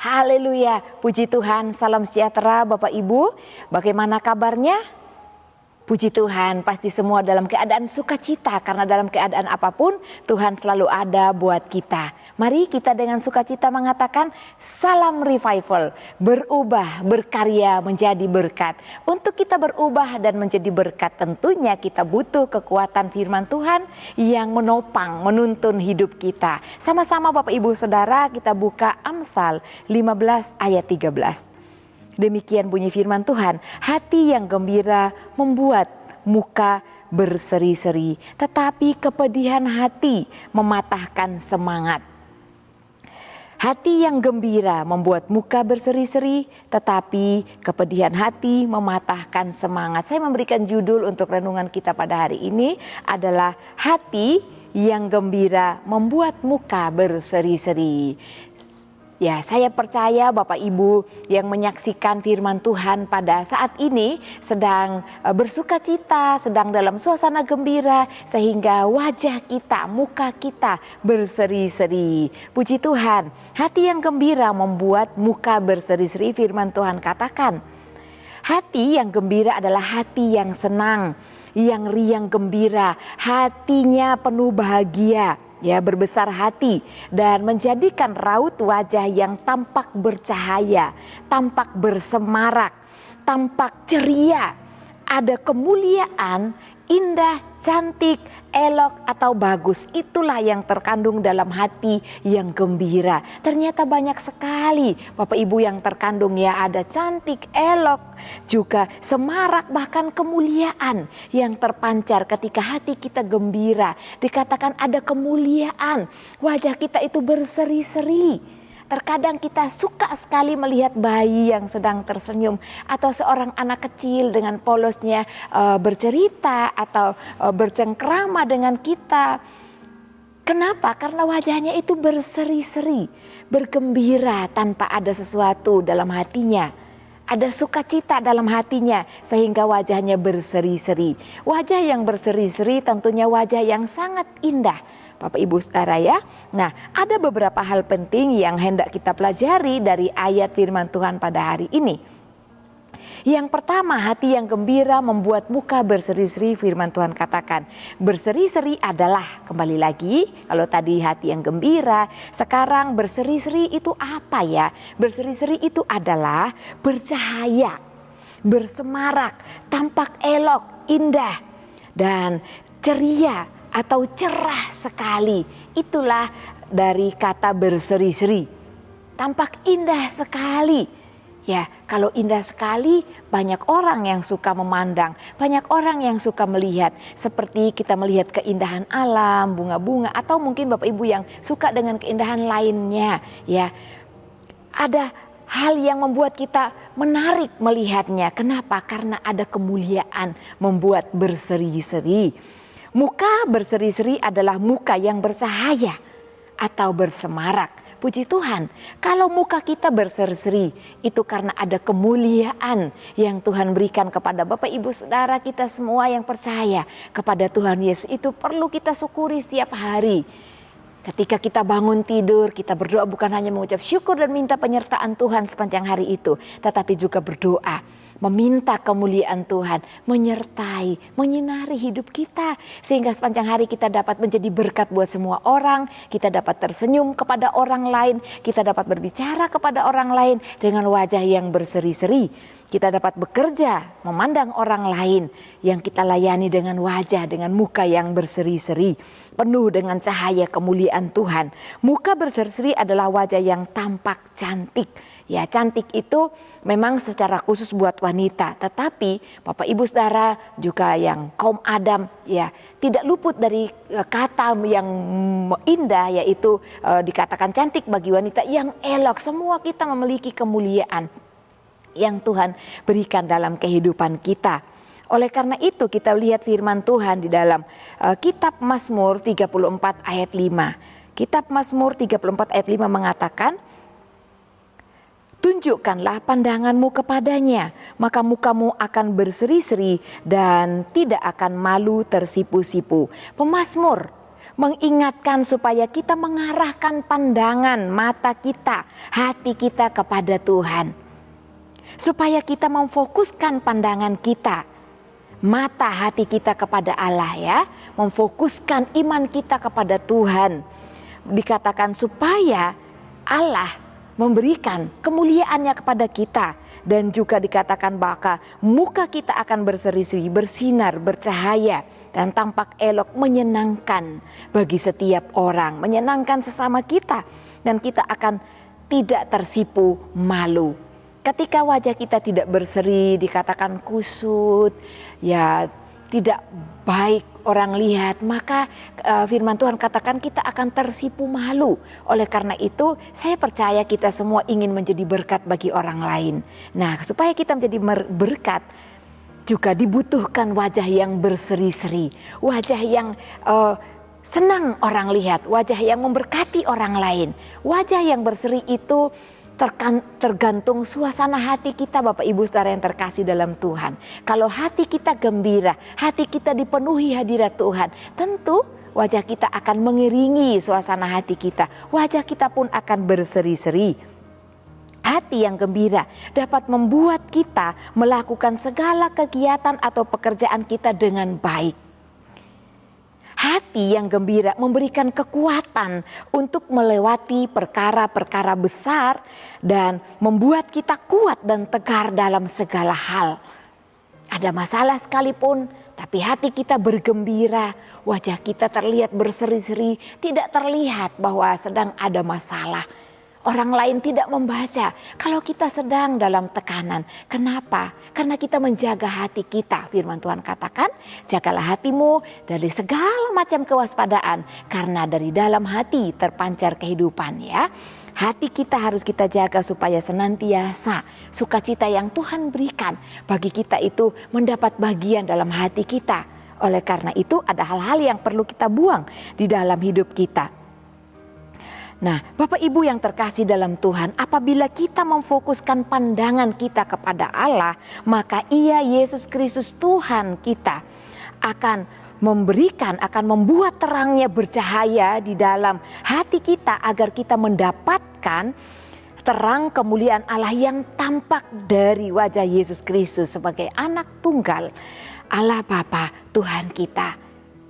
Haleluya, puji Tuhan, salam sejahtera Bapak Ibu. Bagaimana kabarnya? Puji Tuhan, pasti semua dalam keadaan sukacita karena dalam keadaan apapun Tuhan selalu ada buat kita. Mari kita dengan sukacita mengatakan salam revival, berubah, berkarya menjadi berkat. Untuk kita berubah dan menjadi berkat tentunya kita butuh kekuatan firman Tuhan yang menopang, menuntun hidup kita. Sama-sama Bapak Ibu Saudara kita buka Amsal 15 ayat 13. Demikian bunyi firman Tuhan, hati yang gembira membuat muka berseri-seri, tetapi kepedihan hati mematahkan semangat. Hati yang gembira membuat muka berseri-seri, tetapi kepedihan hati mematahkan semangat. Saya memberikan judul untuk renungan kita pada hari ini adalah hati yang gembira membuat muka berseri-seri. Ya, saya percaya Bapak Ibu yang menyaksikan firman Tuhan pada saat ini sedang bersuka cita, sedang dalam suasana gembira sehingga wajah kita, muka kita berseri-seri. Puji Tuhan, hati yang gembira membuat muka berseri-seri, firman Tuhan katakan. Hati yang gembira adalah hati yang senang, yang riang gembira, hatinya penuh bahagia. Ya, berbesar hati dan menjadikan raut wajah yang tampak bercahaya, tampak bersemarak, tampak ceria, ada kemuliaan, indah, cantik, elok atau bagus. Itulah yang terkandung dalam hati yang gembira. Ternyata banyak sekali Bapak Ibu yang terkandung, ya, ada cantik, elok, juga semarak, bahkan kemuliaan yang terpancar ketika hati kita gembira. Dikatakan ada kemuliaan, wajah kita itu berseri-seri. Terkadang kita suka sekali melihat bayi yang sedang tersenyum atau seorang anak kecil dengan polosnya bercerita atau bercengkrama dengan kita. Kenapa? Karena wajahnya itu berseri-seri, bergembira tanpa ada sesuatu dalam hatinya. Ada sukacita dalam hatinya sehingga wajahnya berseri-seri. Wajah yang berseri-seri tentunya wajah yang sangat indah. Bapak Ibu Saudara, ya. Nah, ada beberapa hal penting yang hendak kita pelajari dari ayat firman Tuhan pada hari ini. Yang pertama, hati yang gembira membuat muka berseri-seri, firman Tuhan katakan. Berseri-seri adalah, kembali lagi, kalau tadi hati yang gembira, sekarang berseri-seri itu apa ya? Berseri-seri itu adalah bercahaya, bersemarak, tampak elok, indah, dan ceria atau cerah sekali. Itulah dari kata berseri-seri. Tampak indah sekali. Ya, kalau indah sekali banyak orang yang suka memandang, banyak orang yang suka melihat. Seperti kita melihat keindahan alam, bunga-bunga, atau mungkin Bapak Ibu yang suka dengan keindahan lainnya. Ya, ada hal yang membuat kita menarik melihatnya. Kenapa? Karena ada kemuliaan membuat berseri-seri. Muka berseri-seri adalah muka yang bercahaya atau bersemarak. Puji Tuhan, kalau muka kita berseri-seri itu karena ada kemuliaan yang Tuhan berikan kepada Bapak Ibu Saudara kita semua yang percaya kepada Tuhan Yesus. Itu perlu kita syukuri setiap hari. Ketika kita bangun tidur, kita berdoa bukan hanya mengucap syukur dan minta penyertaan Tuhan sepanjang hari itu, tetapi juga berdoa, meminta kemuliaan Tuhan, menyertai, menyinari hidup kita. Sehingga sepanjang hari kita dapat menjadi berkat buat semua orang, kita dapat tersenyum kepada orang lain, kita dapat berbicara kepada orang lain dengan wajah yang berseri-seri. Kita dapat bekerja, memandang orang lain yang kita layani dengan wajah, dengan muka yang berseri-seri, penuh dengan cahaya kemuliaan Tuhan. Muka berseri-seri adalah wajah yang tampak cantik. Ya, cantik itu memang secara khusus buat wanita, tetapi Bapak Ibu Saudara juga yang kaum Adam, ya, tidak luput dari kata yang indah, yaitu dikatakan cantik bagi wanita yang elok. Semua kita memiliki kemuliaan yang Tuhan berikan dalam kehidupan kita. Oleh karena itu kita lihat firman Tuhan di dalam kitab Mazmur 34 ayat 5. Kitab Mazmur 34 ayat 5 mengatakan, tunjukkanlah pandanganmu kepadanya, maka mukamu akan berseri-seri dan tidak akan malu tersipu-sipu. Pemazmur mengingatkan supaya kita mengarahkan pandangan mata kita, hati kita kepada Tuhan. Supaya kita memfokuskan pandangan kita, mata hati kita kepada Allah ya. Memfokuskan iman kita kepada Tuhan. Dikatakan supaya Allah memberikan kemuliaannya kepada kita. Dan juga dikatakan bahwa muka kita akan berseri-seri, bersinar, bercahaya. Dan tampak elok, menyenangkan bagi setiap orang. Menyenangkan sesama kita. Dan kita akan tidak tersipu malu. Ketika wajah kita tidak berseri, dikatakan kusut, ya tidak baik orang lihat, maka firman Tuhan katakan kita akan tersipu malu. Oleh karena itu, saya percaya kita semua ingin menjadi berkat bagi orang lain. Nah, supaya kita menjadi berkat, juga dibutuhkan wajah yang berseri-seri, wajah yang senang orang lihat, wajah yang memberkati orang lain. Wajah yang berseri itu tergantung suasana hati kita, Bapak Ibu Saudara yang terkasih dalam Tuhan. Kalau hati kita gembira, hati kita dipenuhi hadirat Tuhan, tentu wajah kita akan mengiringi suasana hati kita. Wajah kita pun akan berseri-seri. Hati yang gembira dapat membuat kita melakukan segala kegiatan atau pekerjaan kita dengan baik. Hati yang gembira memberikan kekuatan untuk melewati perkara-perkara besar dan membuat kita kuat dan tegar dalam segala hal. Ada masalah sekalipun, tapi hati kita bergembira, wajah kita terlihat berseri-seri, tidak terlihat bahwa sedang ada masalah. Orang lain tidak membaca kalau kita sedang dalam tekanan. Kenapa? Karena kita menjaga hati kita. Firman Tuhan katakan, jagalah hatimu dari segala macam kewaspadaan. Karena dari dalam hati terpancar kehidupan ya. Hati kita harus kita jaga supaya senantiasa sukacita yang Tuhan berikan bagi kita itu mendapat bagian dalam hati kita. Oleh karena itu ada hal-hal yang perlu kita buang di dalam hidup kita. Nah, Bapak Ibu yang terkasih dalam Tuhan, apabila kita memfokuskan pandangan kita kepada Allah, maka Ia Yesus Kristus Tuhan kita akan akan membuat terangnya bercahaya di dalam hati kita agar kita mendapatkan terang kemuliaan Allah yang tampak dari wajah Yesus Kristus sebagai anak tunggal Allah Bapa Tuhan kita.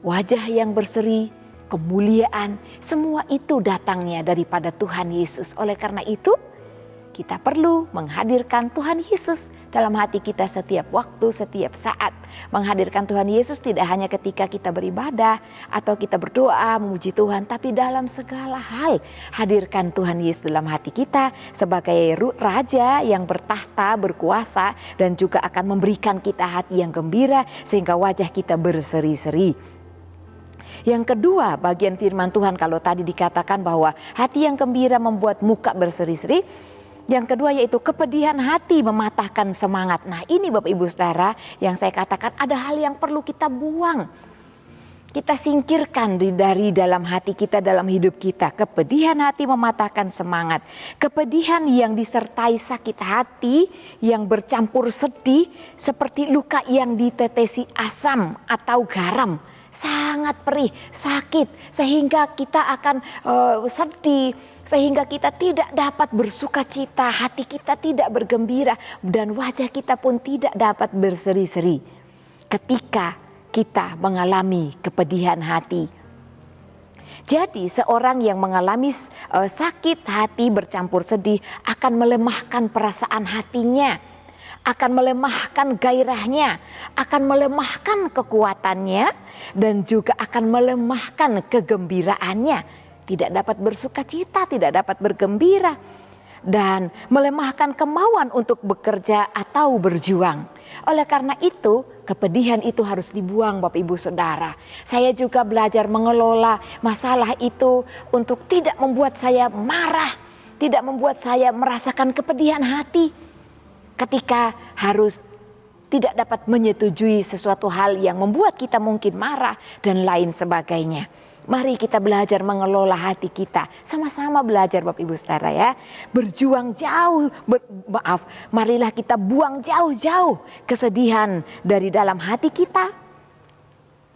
Wajah yang berseri, kemuliaan, semua itu datangnya daripada Tuhan Yesus. Oleh karena itu, kita perlu menghadirkan Tuhan Yesus dalam hati kita setiap waktu, setiap saat. Menghadirkan Tuhan Yesus tidak hanya ketika kita beribadah atau kita berdoa memuji Tuhan, tapi dalam segala hal. Hadirkan Tuhan Yesus dalam hati kita sebagai Raja yang bertahta, berkuasa, dan juga akan memberikan kita hati yang gembira sehingga wajah kita berseri-seri. Yang kedua, bagian firman Tuhan kalau tadi dikatakan bahwa hati yang gembira membuat muka berseri-seri. Yang kedua yaitu kepedihan hati mematahkan semangat. Nah ini Bapak Ibu Saudara yang saya katakan ada hal yang perlu kita buang. Kita singkirkan dari dalam hati kita, dalam hidup kita. Kepedihan hati mematahkan semangat. Kepedihan yang disertai sakit hati yang bercampur sedih seperti luka yang ditetesi asam atau garam. Sangat perih, sakit, sehingga kita akan sedih, sehingga kita tidak dapat bersuka cita, hati kita tidak bergembira, dan wajah kita pun tidak dapat berseri-seri ketika kita mengalami kepedihan hati. Jadi seorang yang mengalami sakit hati bercampur sedih akan melemahkan perasaan hatinya, akan melemahkan gairahnya, akan melemahkan kekuatannya, dan juga akan melemahkan kegembiraannya. Tidak dapat bersuka cita, tidak dapat bergembira, dan melemahkan kemauan untuk bekerja atau berjuang. Oleh karena itu, kepedihan itu harus dibuang Bapak Ibu Saudara. Saya juga belajar mengelola masalah itu untuk tidak membuat saya marah, tidak membuat saya merasakan kepedihan hati. Ketika harus tidak dapat menyetujui sesuatu hal yang membuat kita mungkin marah dan lain sebagainya. Mari kita belajar mengelola hati kita. Sama-sama belajar Bapak Ibu Saudara ya. Berjuang jauh, marilah kita buang jauh-jauh kesedihan dari dalam hati kita.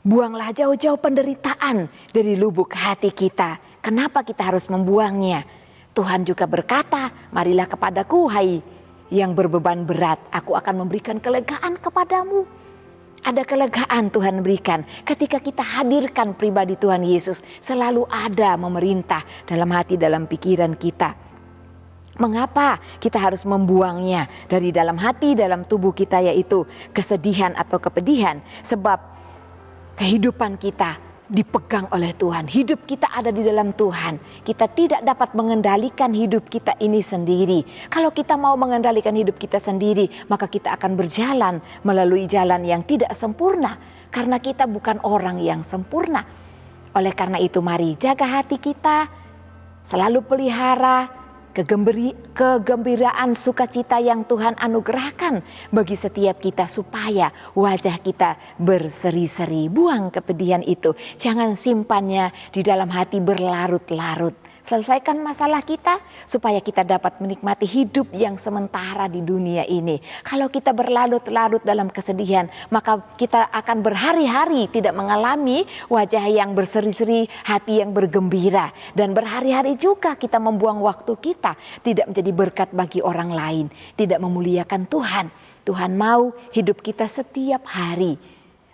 Buanglah jauh-jauh penderitaan dari lubuk hati kita. Kenapa kita harus membuangnya? Tuhan juga berkata, marilah kepadaku hai yang berbeban berat, aku akan memberikan kelegaan kepadamu. Ada kelegaan Tuhan berikan ketika kita hadirkan pribadi Tuhan Yesus. Selalu ada memerintah dalam hati, dalam pikiran kita. Mengapa kita harus membuangnya dari dalam hati, dalam tubuh kita, yaitu kesedihan atau kepedihan? Sebab kehidupan kita dipegang oleh Tuhan. Hidup kita ada di dalam Tuhan. Kita tidak dapat mengendalikan hidup kita ini sendiri. Kalau kita mau mengendalikan hidup kita sendiri, maka kita akan berjalan melalui jalan yang tidak sempurna. Karena kita bukan orang yang sempurna. Oleh karena itu mari jaga hati kita. Selalu pelihara kegembiraan sukacita yang Tuhan anugerahkan bagi setiap kita supaya wajah kita berseri-seri. Buang kepedihan itu, jangan simpannya di dalam hati berlarut-larut. Selesaikan masalah kita supaya kita dapat menikmati hidup yang sementara di dunia ini. Kalau kita berlarut-larut dalam kesedihan, maka kita akan berhari-hari tidak mengalami wajah yang berseri-seri, hati yang bergembira. Dan berhari-hari juga kita membuang waktu kita tidak menjadi berkat bagi orang lain, tidak memuliakan Tuhan. Tuhan mau hidup kita setiap hari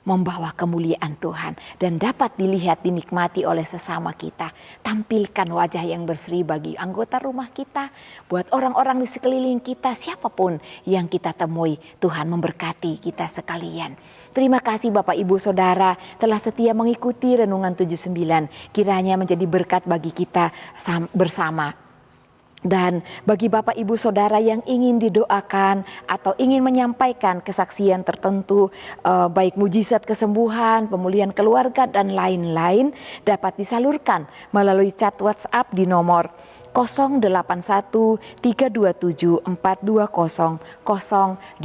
membawa kemuliaan Tuhan dan dapat dilihat, dinikmati oleh sesama kita. Tampilkan wajah yang berseri bagi anggota rumah kita, buat orang-orang di sekeliling kita, siapapun yang kita temui. Tuhan memberkati kita sekalian. Terima kasih Bapak Ibu Saudara telah setia mengikuti Renungan 79. Kiranya menjadi berkat bagi kita bersama. Dan bagi Bapak Ibu Saudara yang ingin didoakan atau ingin menyampaikan kesaksian tertentu, baik mujizat kesembuhan, pemulihan keluarga dan lain-lain, dapat disalurkan melalui chat WhatsApp di nomor 081 327 420 088.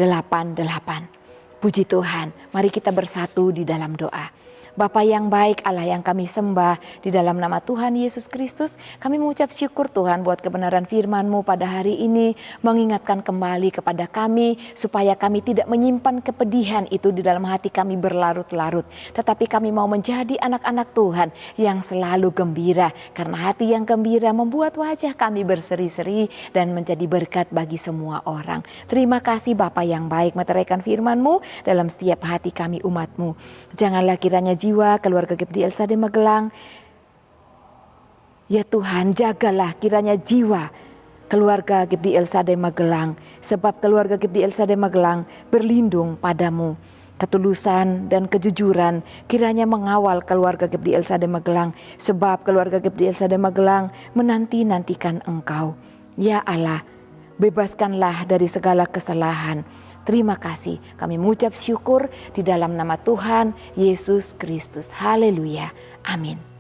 Puji Tuhan, mari kita bersatu di dalam doa. Bapa yang baik, Allah yang kami sembah, di dalam nama Tuhan Yesus Kristus, kami mengucap syukur Tuhan buat kebenaran firman-Mu pada hari ini, mengingatkan kembali kepada kami, supaya kami tidak menyimpan kepedihan itu di dalam hati kami berlarut-larut. Tetapi kami mau menjadi anak-anak Tuhan yang selalu gembira, karena hati yang gembira membuat wajah kami berseri-seri dan menjadi berkat bagi semua orang. Terima kasih Bapa yang baik, meteraikan firman-Mu dalam setiap hati kami umat-Mu. Janganlah kiranya jiwa keluarga GPD Elsa de Magelang, ya Tuhan, jagalah kiranya jiwa keluarga GPD Elsa de Magelang, sebab keluarga GPD Elsa de Magelang berlindung padamu. Ketulusan dan kejujuran kiranya mengawal keluarga GPD Elsa de Magelang, sebab keluarga GPD Elsa de Magelang menanti-nantikan Engkau. Ya Allah, bebaskanlah dari segala kesalahan. Terima kasih, kami mengucap syukur di dalam nama Tuhan Yesus Kristus. Haleluya, amin.